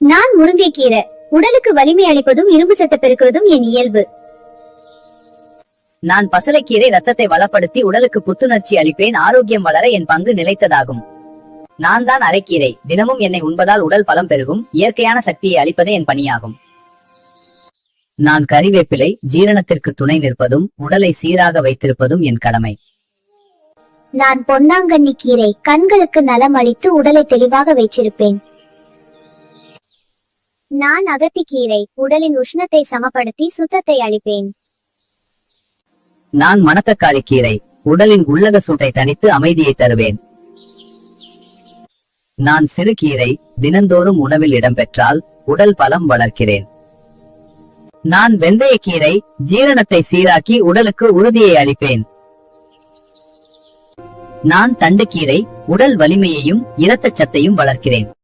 நான் முருங்கைக்கீரை. உடலுக்கு வலிமை அளிப்பதும் இரும்பு சத்து பெருக்குவதும் என் இயல்பு. நான் பசலைக்கீரை, ரத்தத்தை வளப்படுத்தி உடலுக்கு புத்துணர்ச்சி அளிப்பேன். ஆரோக்கியம் வளர என் பங்கு நிலைத்ததாகும். நான் தான் அரைக்கீரை. தினமும் என்னை உண்பதால் உடல் பலம் பெருகும். இயற்கையான சக்தியை அளிப்பதே என் பணியாகும். நான் கறிவேப்பிலை. ஜீரணத்திற்கு துணை நிற்பதும் உடலை சீராக வைத்திருப்பதும் என் கடமை. நான் பொன்னாங்கண்ணி கீரை. கண்களுக்கு நலம் அளித்து உடலை தெளிவாக வைச்சிருப்பேன். நான் அகத்திக்கீரை. உடலின் உஷ்ணத்தை சமப்படுத்தி சுத்தத்தை அளிப்பேன். நான் மணத்தக்காளி கீரை. உடலின் உள்ளக சூட்டை தணித்து அமைதியை தருவேன். நான் சிறுகீரை. தினந்தோறும் உணவில் இடம்பெற்றால் உடல் பலம் வளர்க்கிறேன். நான் வெந்தயக்கீரை. ஜீரணத்தை சீராக்கி உடலுக்கு உறுதியை அளிப்பேன். நான் தண்டுக்கீரை. உடல் வலிமையையும் இரத்தச் சத்தையும் வளர்க்கிறேன்.